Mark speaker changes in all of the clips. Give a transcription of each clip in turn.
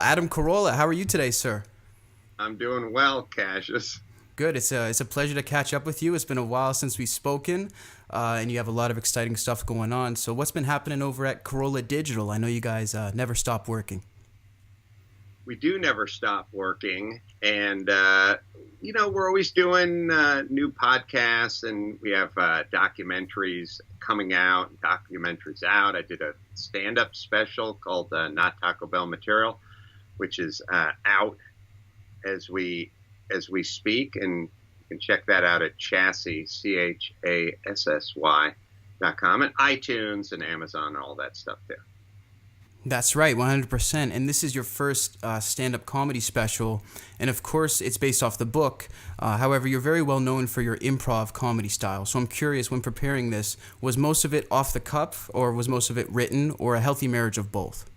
Speaker 1: Adam Carolla, how are you today, sir?
Speaker 2: I'm doing well, Cassius.
Speaker 1: Good. It's a pleasure to catch up with you. It's been a while since we've spoken, and you have a lot of exciting stuff going on. So, what's been happening over at Carolla Digital? I know you guys never stop working.
Speaker 2: We do never stop working, and we're always doing new podcasts, and we have documentaries coming out, documentaries out. I did a stand-up special called Not Taco Bell Material, which is out as we speak, and you can check that out at Chassis CHASSY.com and iTunes and Amazon and all that stuff there.
Speaker 1: That's right, 100%. And this is your first stand-up comedy special, and of course, it's based off the book. However, you're very well known for your improv comedy style. So I'm curious, when preparing this, was most of it off the cuff, or was most of it written, or a healthy marriage of both?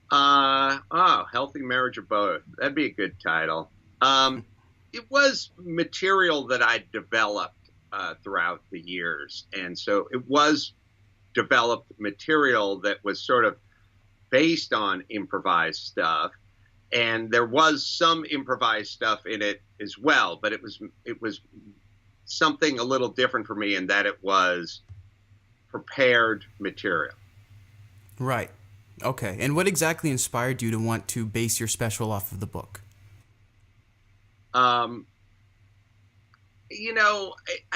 Speaker 2: Healthy marriage of both. That'd be a good title. It was material that I developed throughout the years, and so it was developed material that was sort of based on improvised stuff, and there was some improvised stuff in it as well, but it was something a little different for me in that it was prepared material.
Speaker 1: Right. Okay. And what exactly inspired you to want to base your special off of the book?
Speaker 2: I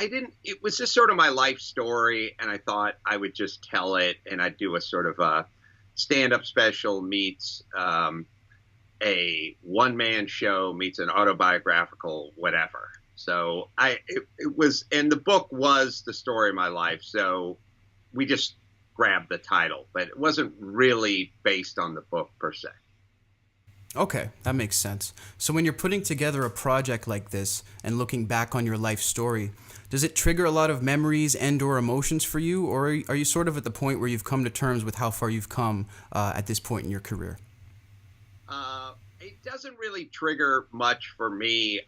Speaker 2: didn't, it was just sort of my life story, and I thought I would just tell it, and I'd do a sort of a stand-up special meets a one-man show meets an autobiographical whatever. So it was, and the book was the story of my life, so we just grabbed the title, but it wasn't really based on the book per se.
Speaker 1: Okay, that makes sense. So when you're putting together a project like this and looking back on your life story, does it trigger a lot of memories and or emotions for you, or are you sort of at the point where you've come to terms with how far you've come at this point in your career?
Speaker 2: It doesn't really trigger much for me.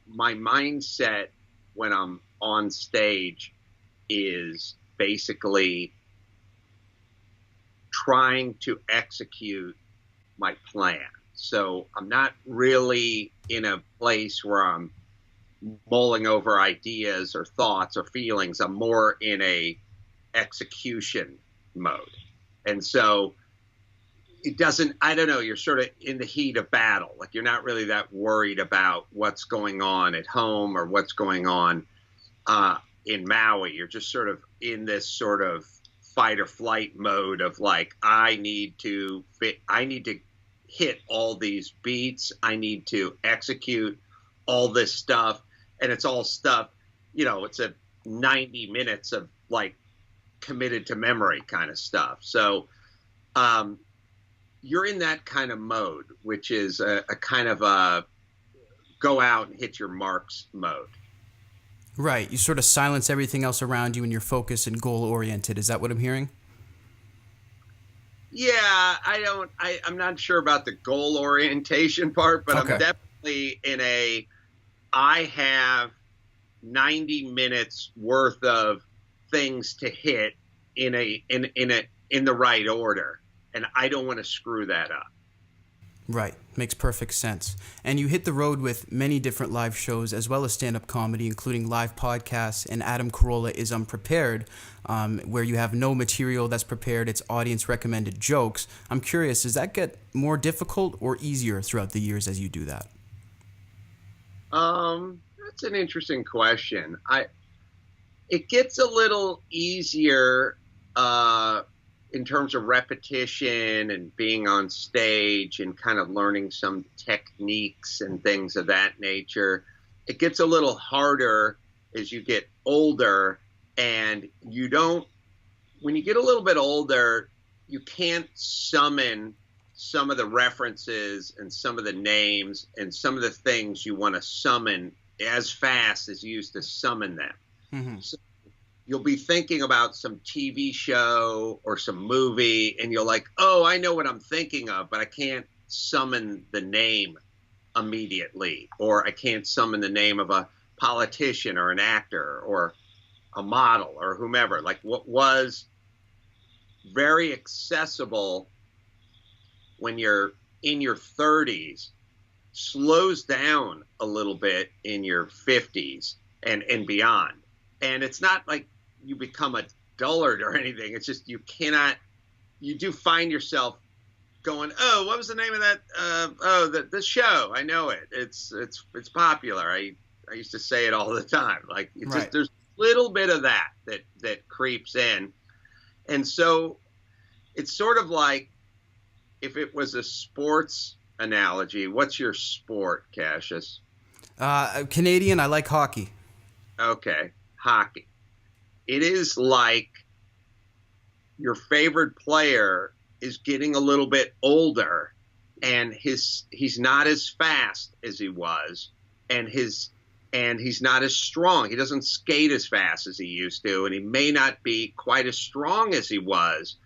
Speaker 2: My mindset when I'm on stage is basically trying to execute my plan. So I'm not really in a place where I'm mulling over ideas or thoughts or feelings. I'm more in a execution mode. And so it doesn't, I don't know, you're sort of in the heat of battle. Like you're not really that worried about what's going on at home or what's going on in Maui. You're just sort of in this sort of fight or flight mode of like, I need to hit all these beats. I need to execute all this stuff. And it's all stuff, it's a 90 minutes of like committed to memory kind of stuff. So you're in that kind of mode, which is a kind of a go out and hit your marks mode.
Speaker 1: Right. You sort of silence everything else around you and you're focused and goal oriented. Is that what I'm hearing?
Speaker 2: Yeah, I'm not sure about the goal orientation part, but okay. I'm definitely I have 90 minutes worth of things to hit in the right order, and I don't want to screw that up.
Speaker 1: Right. Makes perfect sense. And you hit the road with many different live shows as well as stand-up comedy, including live podcasts and Adam Carolla is Unprepared, where you have no material that's prepared. It's audience-recommended jokes. I'm curious, does that get more difficult or easier throughout the years as you do that?
Speaker 2: That's an interesting question. It gets a little easier in terms of repetition and being on stage and kind of learning some techniques and things of that nature. It gets a little harder as you get older, and when you get a little bit older, you can't summon some of the references and some of the names and some of the things you want to summon as fast as you used to summon them. Mm-hmm. So you'll be thinking about some TV show or some movie, and you're like, oh, I know what I'm thinking of, but I can't summon the name immediately, or I can't summon the name of a politician or an actor or a model or whomever. Like what was very accessible when you're in your 30s slows down a little bit in your 50s and beyond. And it's not like you become a dullard or anything. It's just you do find yourself going, oh, what was the name of that? The show. I know it. It's popular. I used to say it all the time. Like it's
Speaker 1: Right.
Speaker 2: just, there's a little bit of that creeps in. And so it's sort of like if it was a sports analogy, what's your sport, Cassius?
Speaker 1: Canadian, I like hockey.
Speaker 2: Okay, hockey. It is like your favorite player is getting a little bit older, and he's not as fast as he was, and he's not as strong. He doesn't skate as fast as he used to, and he may not be quite as strong as he was,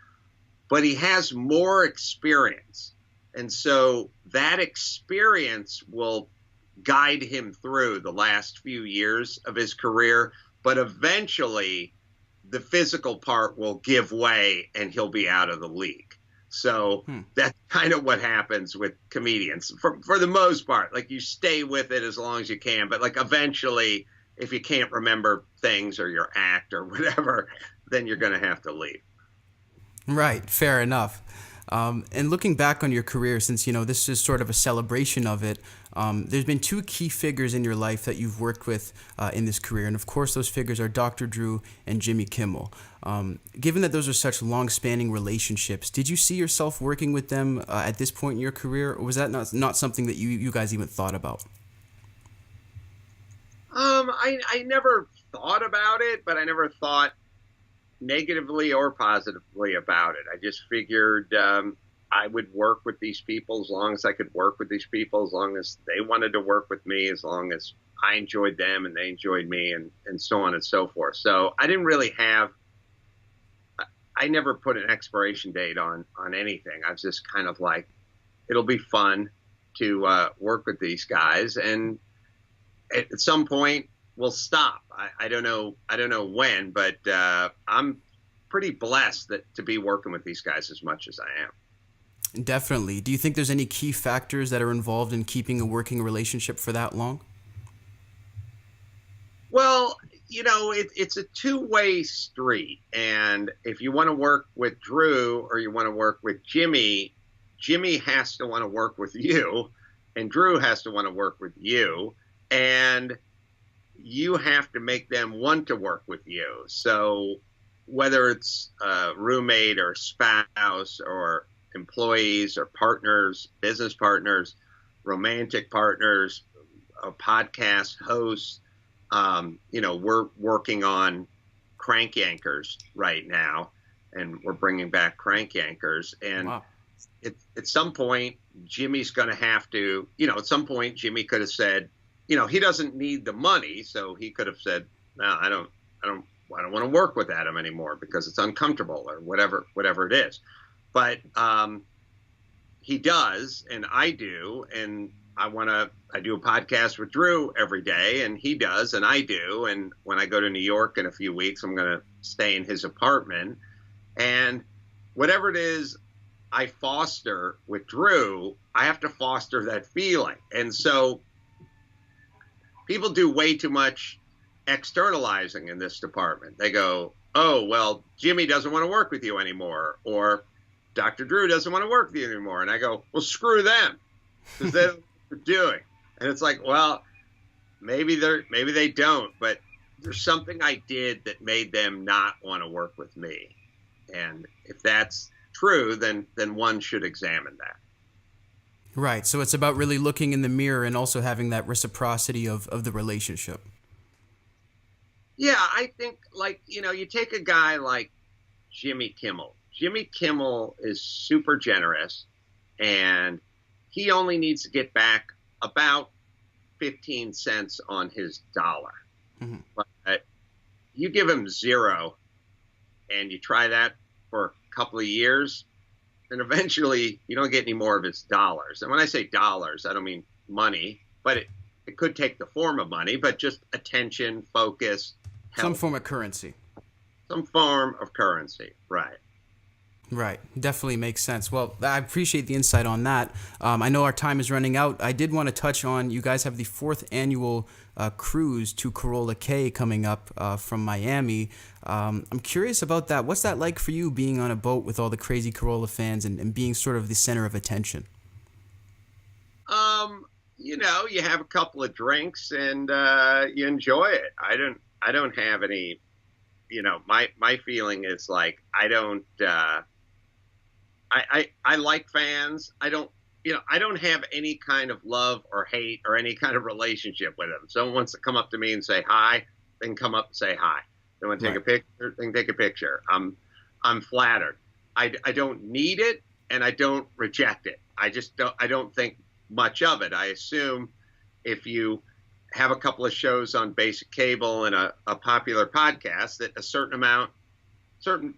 Speaker 2: but he has more experience. And so that experience will guide him through the last few years of his career, but eventually the physical part will give way and he'll be out of the league. So that's kind of what happens with comedians for the most part. Like you stay with it as long as you can, but like eventually if you can't remember things or your act or whatever, then you're going to have to leave.
Speaker 1: Right, fair enough. And looking back on your career, since, this is sort of a celebration of it, there's been two key figures in your life that you've worked with in this career. And of course, those figures are Dr. Drew and Jimmy Kimmel. Given that those are such long-spanning relationships, did you see yourself working with them at this point in your career? Or was that not something that you guys even thought about?
Speaker 2: I never thought about it, but I never thought negatively or positively about it. I just figured I would work with these people as long as I could work with these people, as long as they wanted to work with me, as long as I enjoyed them and they enjoyed me, and so on and so forth. So I didn't really I never put an expiration date on anything. I was just kind of like, it'll be fun to work with these guys, and at some point we'll stop. I don't know when, but I'm pretty blessed to be working with these guys as much as I am.
Speaker 1: Definitely. Do you think there's any key factors that are involved in keeping a working relationship for that long?
Speaker 2: Well, it's a two-way street. And if you want to work with Drew or you want to work with Jimmy, Jimmy has to want to work with you, and Drew has to want to work with you. And you have to make them want to work with you. So whether it's a roommate or spouse or employees or partners, business partners, romantic partners, a podcast host, we're working on Crank Yankers right now, and we're bringing back Crank Yankers. And
Speaker 1: wow.
Speaker 2: At some point, Jimmy's going to have to, at some point, Jimmy could have said, he doesn't need the money, so he could have said, no, I don't want to work with Adam anymore because it's uncomfortable or whatever it is. But he does, and I do, and I do a podcast with Drew every day, and he does, and I do. And when I go to New York in a few weeks, I'm going to stay in his apartment. And whatever it is I foster with Drew, I have to foster that feeling. And so people do way too much externalizing in this department. They go, oh, well, Jimmy doesn't want to work with you anymore, or Dr. Drew doesn't want to work with you anymore. And I go, well, screw them, because they don't know what they're doing. And it's like, well, maybe they don't, but there's something I did that made them not want to work with me. And if that's true, then one should examine that.
Speaker 1: Right. So it's about really looking in the mirror and also having that reciprocity of the relationship.
Speaker 2: Yeah, I think, you take a guy like Jimmy Kimmel. Jimmy Kimmel is super generous, and he only needs to get back about 15 cents on his dollar. Mm-hmm. But you give him zero, and you try that for a couple of years, and eventually you don't get any more of his dollars. And when I say dollars, I don't mean money, but it could take the form of money, but just attention, focus, help.
Speaker 1: Some form of currency.
Speaker 2: Some form of currency, right.
Speaker 1: Right. Definitely makes sense. Well, I appreciate the insight on that. I know our time is running out. I did want to touch on, you guys have the fourth annual cruise to Carolla Cay coming up from Miami. I'm curious about that. What's that like for you, being on a boat with all the crazy Carolla fans and being sort of the center of attention?
Speaker 2: You have a couple of drinks and you enjoy it. I don't have any, my feeling is like, I like fans. I don't have any kind of love or hate or any kind of relationship with them. Someone wants to come up to me and say hi, they can come up and say hi. They want to take a picture, they can take a picture. I'm flattered. I don't need it and I don't reject it. I don't think much of it. I assume if you have a couple of shows on basic cable and a popular podcast, that a certain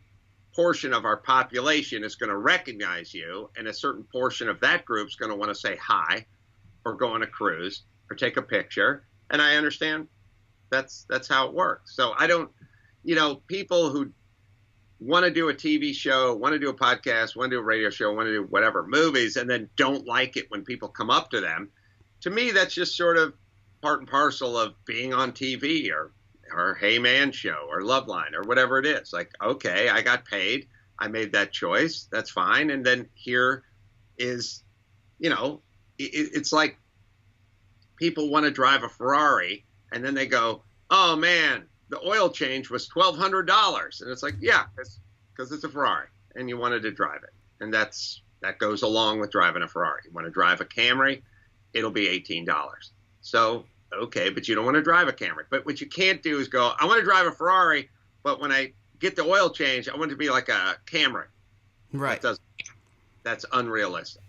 Speaker 2: portion of our population is going to recognize you, and a certain portion of that group is going to want to say hi or go on a cruise or take a picture. And I understand that's how it works. So I don't, people who want to do a TV show, want to do a podcast, want to do a radio show, want to do whatever, movies, and then don't like it when people come up to them. To me, that's just sort of part and parcel of being on TV or Hey Man show or Loveline or whatever it is. Like, okay, I got paid. I made that choice. That's fine. And then here is, it's like people want to drive a Ferrari and then they go, oh man, the oil change was $1,200. And it's like, yeah, because it's a Ferrari and you wanted to drive it. And that goes along with driving a Ferrari. You want to drive a Camry, it'll be $18. So, okay, but you don't want to drive a Camry. But what you can't do is go, I want to drive a Ferrari, but when I get the oil change, I want it to be like a Camry.
Speaker 1: Right.
Speaker 2: That's unrealistic.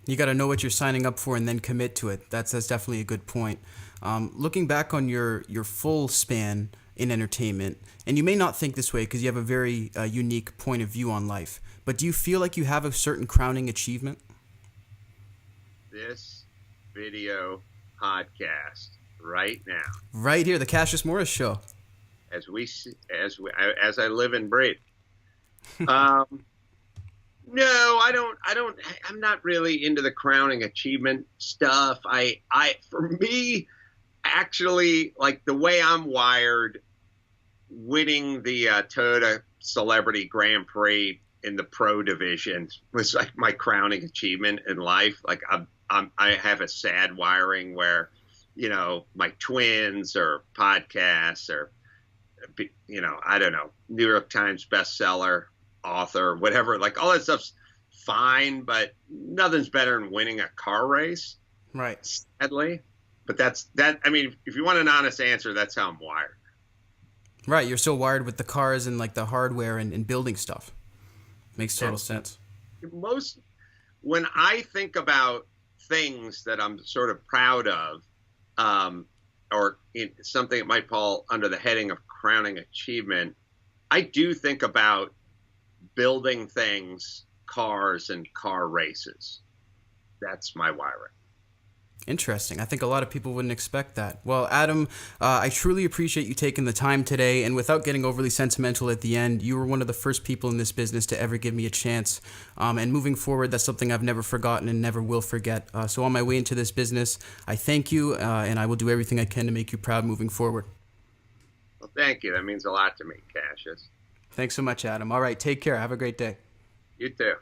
Speaker 1: You got to know what you're signing up for and then commit to it. That's definitely a good point. Looking back on your full span in entertainment, and you may not think this way because you have a very unique point of view on life, but do you feel like you have a certain crowning achievement?
Speaker 2: This video podcast right now,
Speaker 1: right here, the Cassius Morris Show,
Speaker 2: as I live and breathe. No, I'm not really into the crowning achievement stuff. For me, actually, like the way I'm wired, winning the Toyota Celebrity Grand Prix in the pro division was like my crowning achievement in life. Like I have a sad wiring where, my twins or podcasts or, I don't know, New York Times bestseller, author, whatever, like all that stuff's fine, but nothing's better than winning a car race.
Speaker 1: Right.
Speaker 2: Sadly. But if you want an honest answer, that's how I'm wired.
Speaker 1: Right. You're so wired with the cars and like the hardware and building stuff. Makes total sense.
Speaker 2: When I think about things that I'm sort of proud of, or something that might fall under the heading of crowning achievement, I do think about building things, cars and car races. That's my wiring.
Speaker 1: Interesting. I think a lot of people wouldn't expect that. Well, Adam, I truly appreciate you taking the time today. And without getting overly sentimental at the end, you were one of the first people in this business to ever give me a chance. And moving forward, that's something I've never forgotten and never will forget. So on my way into this business, I thank you, and I will do everything I can to make you proud moving forward.
Speaker 2: Well, thank you. That means a lot to me, Cassius.
Speaker 1: Thanks so much, Adam. All right, take care. Have a great day.
Speaker 2: You too.